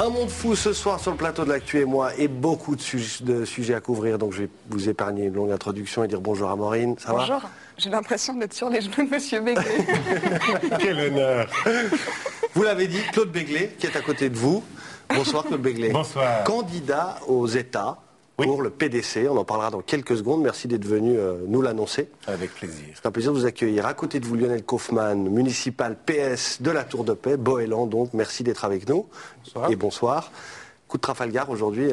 Un monde fou ce soir sur le plateau de l'Actu et moi, et beaucoup de sujets à couvrir. Donc je vais vous épargner une longue introduction et dire bonjour à Maureen. Ça va ? Bonjour, j'ai l'impression d'être sur les genoux de Monsieur Begley. Quel honneur. Vous l'avez dit, Claude Begley, qui est à côté de vous. Bonsoir Claude Begley. Bonsoir. Candidat aux États pour le PDC. On en parlera dans quelques secondes. Merci d'être venu nous l'annoncer. Avec plaisir. C'est un plaisir de vous accueillir. À côté de vous, Lionel Kaufmann, municipal PS de la Tour de Paix, Boëlan. Donc, merci d'être avec nous. Bonsoir. Et bonsoir. Coup de Trafalgar aujourd'hui,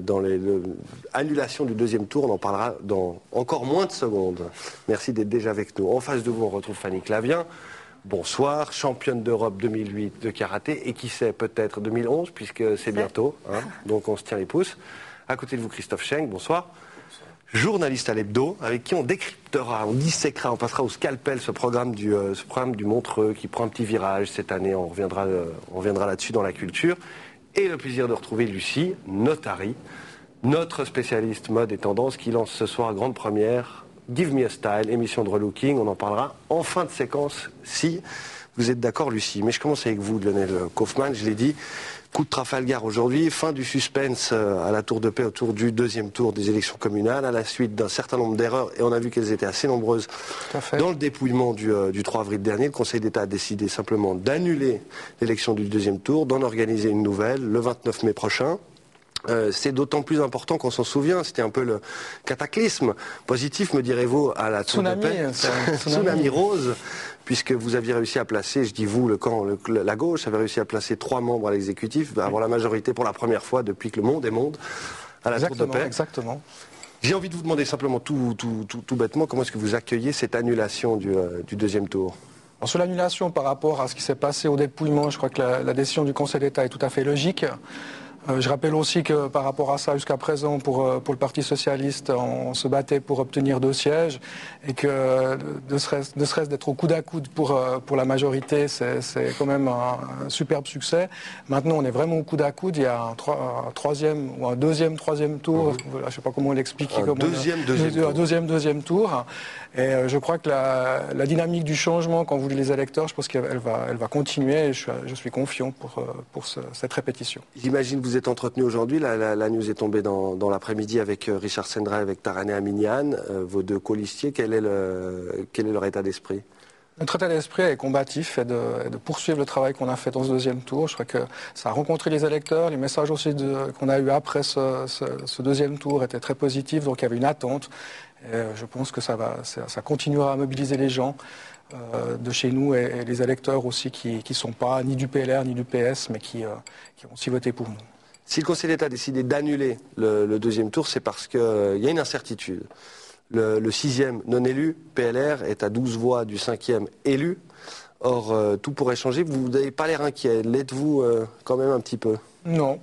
dans l'annulation du deuxième tour. On en parlera dans encore moins de secondes. Merci d'être déjà avec nous. En face de vous, on retrouve Fanny Clavien. Bonsoir, championne d'Europe 2008 de karaté et qui sait peut-être 2011 puisque c'est bientôt, hein, donc on se tient les pouces. À côté de vous, Christophe Schenk, bonsoir. Journaliste à l'Hebdo, avec qui on décryptera, on disséquera, on passera au scalpel ce programme du Montreux qui prend un petit virage cette année. On reviendra là-dessus dans la culture. Et le plaisir de retrouver Lucie Notari, notre spécialiste mode et tendance qui lance ce soir grande première Give Me a Style, émission de relooking. On en parlera en fin de séquence si vous êtes d'accord, Lucie. Mais je commence avec vous, Lionel Kaufmann, je l'ai dit. Coup de Trafalgar aujourd'hui, fin du suspense à la Tour de Paix autour du deuxième tour des élections communales, à la suite d'un certain nombre d'erreurs, et on a vu qu'elles étaient assez nombreuses dans le dépouillement du 3 avril dernier. Le Conseil d'État a décidé simplement d'annuler l'élection du deuxième tour, d'en organiser une nouvelle le 29 mai prochain. C'est d'autant plus important qu'on s'en souvient, c'était un peu le cataclysme positif, me direz-vous, à la Tour de Paix. Tsunami rose, puisque vous aviez réussi à placer, je dis vous, le camp, la gauche, avait réussi à placer 3 membres à l'exécutif, avoir la majorité pour la première fois depuis que le monde est monde, à la Tour de Paix. Exactement. J'ai envie de vous demander simplement tout bêtement, comment est-ce que vous accueillez cette annulation du deuxième tour ? Alors, sur l'annulation par rapport à ce qui s'est passé au dépouillement, je crois que la décision du Conseil d'État est tout à fait logique. Je rappelle aussi que par rapport à ça, jusqu'à présent, pour le Parti Socialiste, on se battait pour obtenir 2 sièges et que ne serait-ce d'être au coude à coude pour la majorité, c'est quand même un superbe succès. Maintenant, on est vraiment au coude à coude. Il y a un troisième ou un deuxième tour. Je ne sais pas comment l'expliquer. Deuxième tour. Et je crois que la dynamique du changement, quand vous voulez les électeurs, je pense qu'elle va continuer et je suis confiant pour cette répétition. J'imagine que vous êtes entretenu aujourd'hui, la news est tombée dans l'après-midi avec Richard Sendra et avec Taraneh Aminian, vos 2 colistiers. Quel est leur état d'esprit ? Notre état d'esprit est combatif et de poursuivre le travail qu'on a fait dans ce deuxième tour. Je crois que ça a rencontré les électeurs. Les messages aussi qu'on a eu après ce deuxième tour étaient très positifs, donc il y avait une attente. Et je pense que ça continuera à mobiliser les gens de chez nous et les électeurs aussi qui ne sont pas ni du PLR ni du PS, mais qui ont aussi voté pour nous. Si le Conseil d'État a décidé d'annuler le deuxième tour, c'est parce qu'il y a une incertitude. Le 6e non élu, PLR, est à 12 voix du 5e élu. Or, tout pourrait changer. Vous n'avez pas l'air inquiet. L'êtes-vous quand même un petit peu ? Non.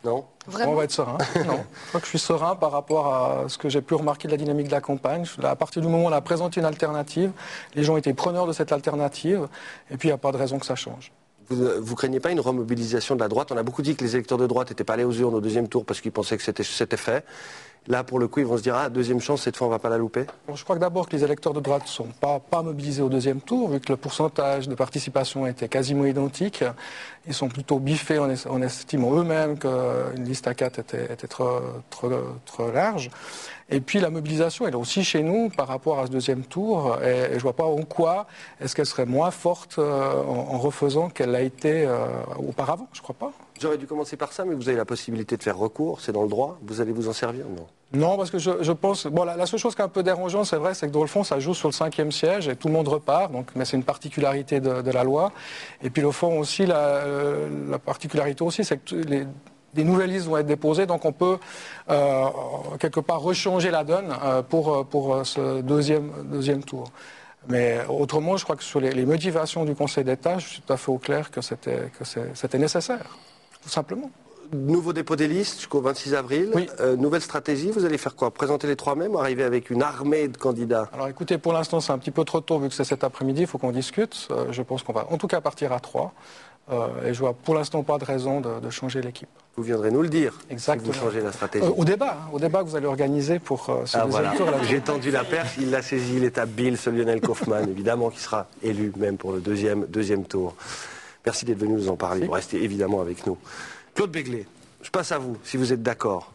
Non ? Vraiment ? On va être serein. Non. Je crois que je suis serein par rapport à ce que j'ai pu remarquer de la dynamique de la campagne. À partir du moment où on a présenté une alternative, les gens étaient preneurs de cette alternative. Et puis, il n'y a pas de raison que ça change. Vous craignez pas une remobilisation de la droite ? On a beaucoup dit que les électeurs de droite n'étaient pas allés aux urnes au deuxième tour parce qu'ils pensaient que c'était fait. Là, pour le coup, ils vont se dire, deuxième chance, cette fois, on ne va pas la louper ? Bon, je crois que d'abord que les électeurs de droite ne sont pas mobilisés au deuxième tour, vu que le pourcentage de participation était quasiment identique. Ils sont plutôt biffés en estimant eux-mêmes qu'une liste à 4 était trop large. Et puis la mobilisation, elle est aussi chez nous par rapport à ce deuxième tour. Et je ne vois pas en quoi est-ce qu'elle serait moins forte en refaisant qu'elle l'a été auparavant. Je ne crois pas. J'aurais dû commencer par ça, mais vous avez la possibilité de faire recours, c'est dans le droit. Vous allez vous en servir ? Non. Non, parce que je pense... Bon, la seule chose qui est un peu dérangeante, c'est vrai, c'est que dans le fond, ça joue sur le 5e siège et tout le monde repart. Donc, mais c'est une particularité de la loi. Et puis, le fond aussi, la particularité aussi, c'est que des nouvelles listes vont être déposées. Donc, on peut quelque part rechanger la donne pour ce deuxième tour. Mais autrement, je crois que sur les motivations du Conseil d'État, je suis tout à fait au clair que c'était nécessaire, tout simplement. Nouveau dépôt des listes jusqu'au 26 avril. Oui. Nouvelle stratégie, vous allez faire quoi ? Présenter les 3 mêmes ou arriver avec une armée de candidats ? Alors écoutez, pour l'instant c'est un petit peu trop tôt vu que c'est cet après-midi, il faut qu'on discute. Je pense qu'on va en tout cas partir à 3. Et je vois pour l'instant pas de raison de changer l'équipe. Vous viendrez nous le dire. Exactement. Si vous changez la stratégie. Au débat que vous allez organiser pour ce deuxième tour. J'ai tendu la perche, il l'a saisi, il est habile, ce Lionel Kaufmann, évidemment, qui sera élu même pour le deuxième tour. Merci d'être venu nous en parler. Vous restez évidemment avec nous. Claude Béglé, je passe à vous, si vous êtes d'accord.